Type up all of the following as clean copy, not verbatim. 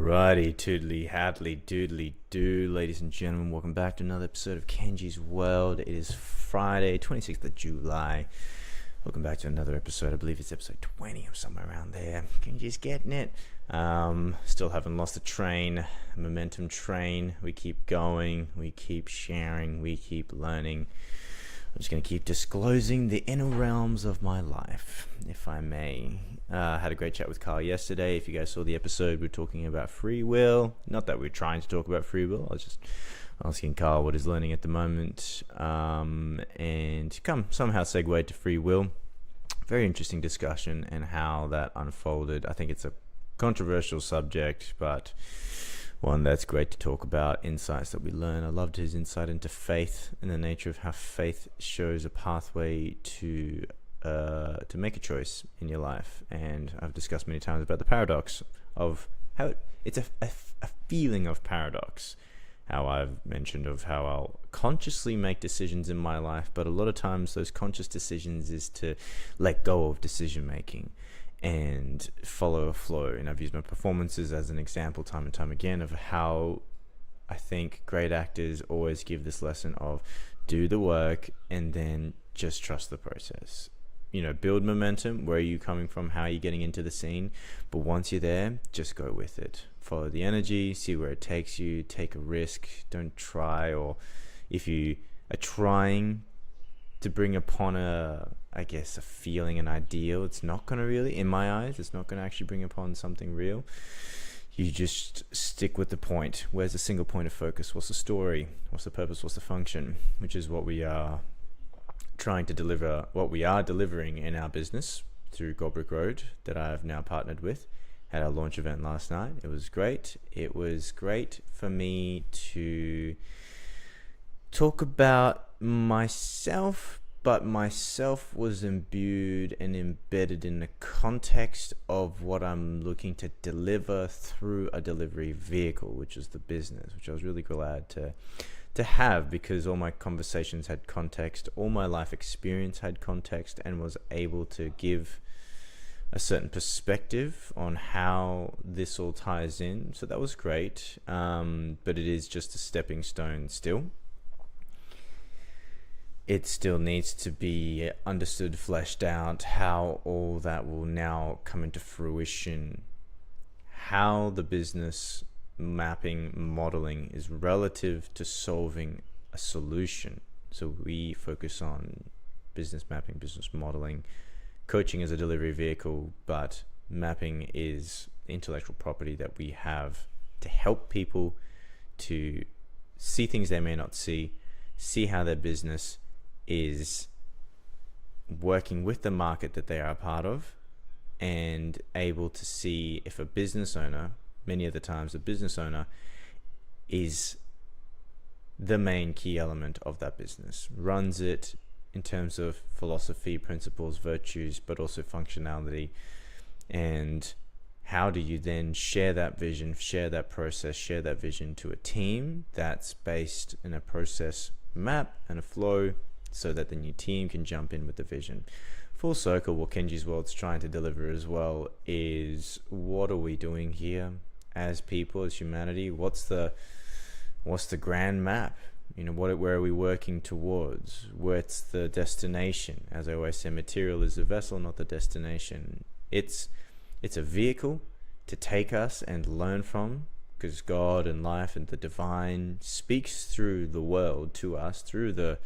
Alrighty, toodly, hadley, doodly, doo, ladies and gentlemen, welcome back to another episode of Kenji's World. It is Friday, 26th of July. Welcome back to another episode. I believe it's episode 20 or somewhere around there. Kenji's getting it. Still haven't lost the train, momentum train. We keep going, we keep sharing, we keep learning. I'm just going to keep disclosing the inner realms of my life, if I may. Had a great chat with Carl yesterday. If you guys saw the episode, we were talking about free will. Not that we're trying to talk about free will. I was just asking Carl what he's learning at the moment. And somehow segued to free will. Very interesting discussion and how that unfolded. I think it's a controversial subject, but one that's great to talk about, insights that we learn. I loved his insight into faith and the nature of how faith shows a pathway to make a choice in your life. And I've discussed many times about the paradox of how it's a feeling of paradox. How I've mentioned of how I'll consciously make decisions in my life, but a lot of times those conscious decisions is to let go of decision making and follow a flow. And I've used my performances as an example time and time again of how I think great actors always give this lesson of do the work and then just trust the process. You know, build momentum. Where are you coming from? How are you getting into the scene? But once you're there, just go with it. Follow the energy, see where it takes you, take a risk. Don't try, or if you are trying to bring upon a feeling, an ideal, it's not going to really, in my eyes, it's not going to actually bring upon something real. You just stick with the point. Where's the single point of focus? What's the story? What's the purpose? What's the function? Which is what we are trying to deliver, what we are delivering in our business through Goldbrick Road that I've now partnered with. Had our launch event last night. It was great. It was great for me to talk about myself, but myself was imbued and embedded in the context of what I'm looking to deliver through a delivery vehicle, which is the business, which I was really glad to have, because all my conversations had context, all my life experience had context, and was able to give a certain perspective on how this all ties in. So that was great, but it is just a stepping stone still. It still needs to be understood, fleshed out, how all that will now come into fruition, how the business mapping modeling is relative to solving a solution. So we focus on business mapping, business modeling. Coaching is a delivery vehicle, but mapping is intellectual property that we have to help people to see things they may not see how their business is working with the market that they are a part of, and able to see if a business owner, many of the times a business owner is the main key element of that business, runs it in terms of philosophy, principles, virtues, but also functionality. And how do you then share that vision, share that process, share that vision to a team that's based in a process map and a flow, so that the new team can jump in with the vision. Full circle, what Kenji's World's trying to deliver as well is, what are we doing here as people, as humanity? What's the grand map? You know, where are we working towards? What's the destination? As I always say, material is the vessel, not the destination. It's a vehicle to take us and learn from, because God and life and the divine speaks through the world to us, through the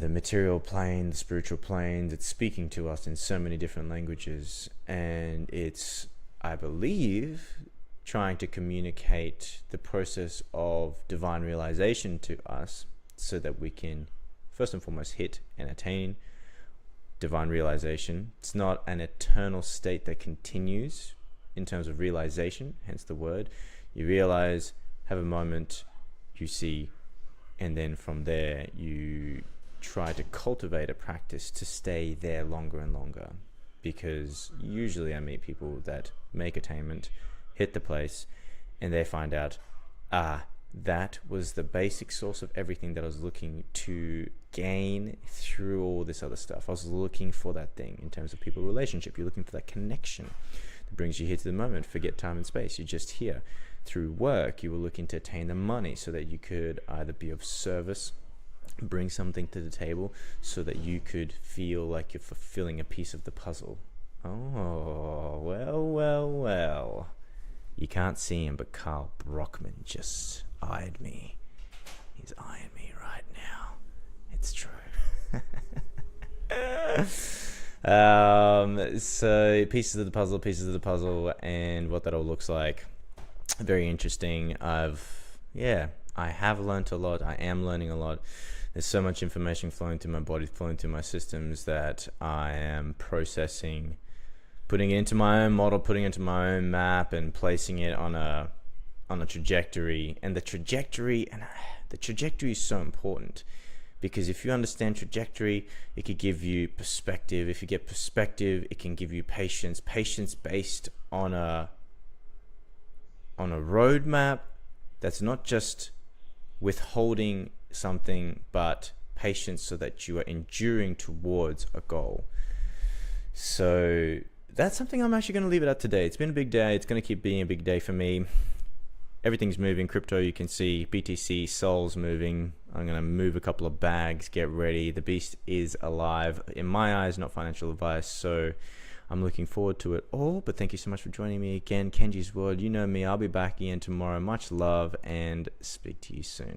material plane, the spiritual plane. It's speaking to us in so many different languages. And it's, I believe, trying to communicate the process of divine realization to us, so that we can first and foremost hit and attain divine realization. It's not an eternal state that continues in terms of realization, hence the word. You realize, have a moment, you see, and then from there you try to cultivate a practice to stay there longer and longer. Because usually I meet people that make attainment, hit the place, and they find out, that was the basic source of everything that I was looking to gain through all this other stuff. I was looking for that thing in terms of people relationship. You're looking for that connection. It brings you here to the moment. Forget time and space. You're just here. Through work, you were looking to attain the money so that you could either be of service, bring something to the table, so that you could feel like you're fulfilling a piece of the puzzle. Oh, well. You can't see him, but Carl Brockman just eyed me. He's eyeing me right now. It's true. So pieces of the puzzle, and what that all looks like. Very interesting. I have learned a lot. I am learning a lot. There's so much information flowing through my body, flowing through my systems, that I am processing, putting it into my own model, putting it into my own map, and placing it on a trajectory. And the trajectory is so important, because if you understand trajectory, it could give you perspective. If you get perspective, it can give you patience based on a roadmap that's not just withholding something, but patience so that you are enduring towards a goal. So that's something I'm actually going to leave it at today. It's been a big day. It's going to keep being a big day for me. Everything's moving. Crypto, you can see. BTC, Sol's moving. I'm going to move a couple of bags. Get ready. The beast is alive. In my eyes, not financial advice. So I'm looking forward to it all. But thank you so much for joining me again. Kenji's World. You know me. I'll be back again tomorrow. Much love, and speak to you soon.